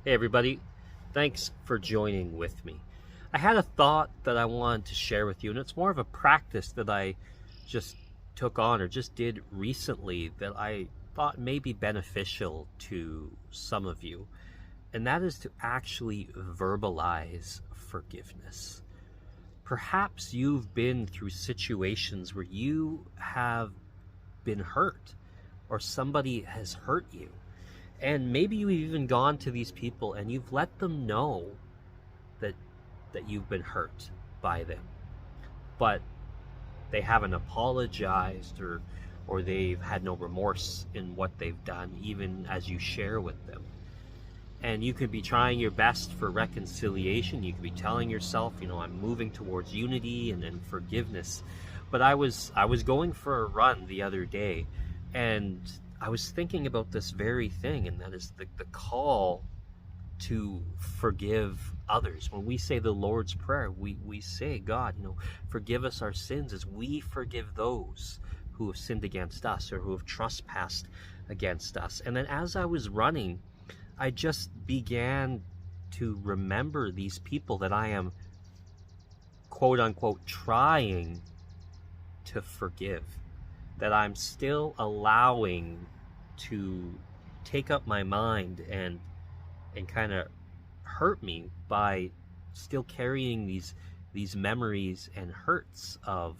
Hey everybody, thanks for joining with me. I had a thought that I wanted to share with you, and it's more of a practice that I just took on or just did recently that I thought may be beneficial to some of you, and that is to actually verbalize forgiveness. Perhaps you've been through situations where you have been hurt or somebody has hurt you. And maybe you've even gone to these people and you've let them know that you've been hurt by them. But they haven't apologized or they've had no remorse in what they've done, even as you share with them. And you could be trying your best for reconciliation. You could be telling yourself, I'm moving towards unity and forgiveness. But I was going for a run the other day, and I was thinking about this very thing, and that is the call to forgive others. When we say the Lord's Prayer, we say, God, forgive us our sins as we forgive those who have sinned against us or who have trespassed against us. And then as I was running, I just began to remember these people that I am, quote unquote, trying to forgive, that I'm still allowing to take up my mind and kind of hurt me by still carrying these memories and hurts of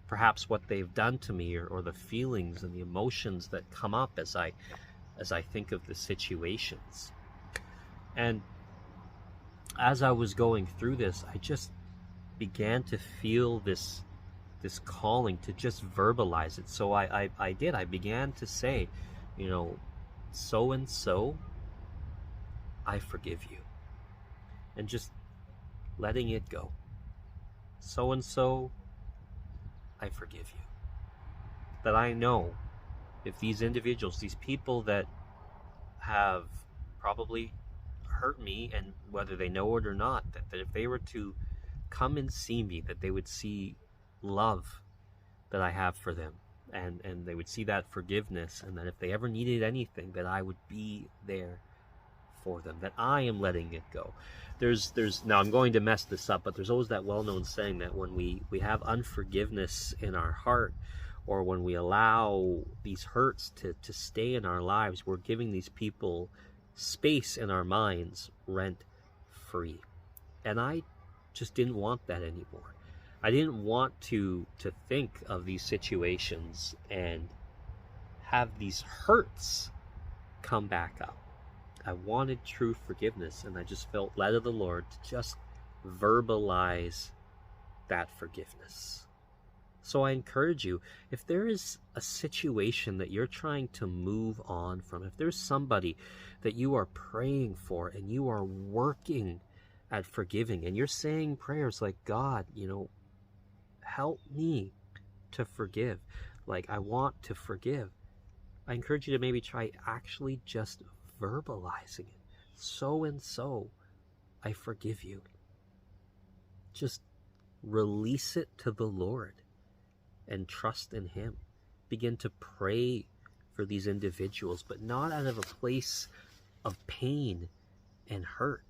perhaps what they've done to me, or the feelings and the emotions that come up as I think of the situations. And as I was going through this, I just began to feel this calling to just verbalize it. So I began to say, so and so, I forgive you. And just letting it go. So and so, I forgive you. That I know if these individuals, these people that have probably hurt me, and whether they know it or not, that if they were to come and see me, that they would see love that I have for them, and they would see that forgiveness, and that if they ever needed anything, that I would be there for them, that I am letting it go. There's now I'm going to mess this up, but there's always that well-known saying that when we have unforgiveness in our heart, or when we allow these hurts to stay in our lives, we're giving these people space in our minds rent free. And I just didn't want that anymore. I didn't want to think of these situations and have these hurts come back up. I wanted true forgiveness, and I just felt led of the Lord to just verbalize that forgiveness. So I encourage you, if there is a situation that you're trying to move on from, if there's somebody that you are praying for and you are working at forgiving, and you're saying prayers like, God, help me to forgive, like I want to forgive, I encourage you to maybe try actually just verbalizing it. So and so, I forgive you. Just release it to the Lord and trust in Him. Begin to pray for these individuals, but not out of a place of pain and hurt,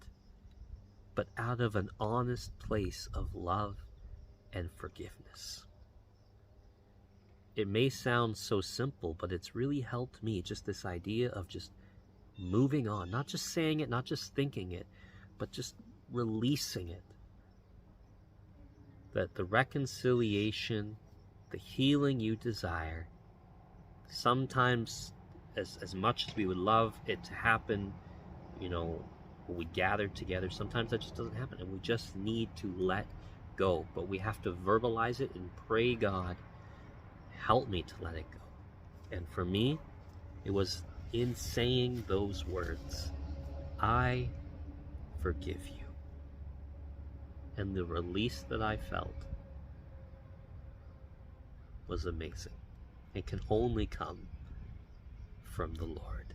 but out of an honest place of love and forgiveness. It may sound so simple, but it's really helped me, just this idea of just moving on, not just saying it, not just thinking it, but just releasing it. That the reconciliation, the healing you desire, sometimes as much as we would love it to happen, when we gather together, sometimes that just doesn't happen, and we just need to let go. But we have to verbalize it and pray, God, help me to let it go. And for me, it was in saying those words, I forgive you. And the release that I felt was amazing. It can only come from the Lord.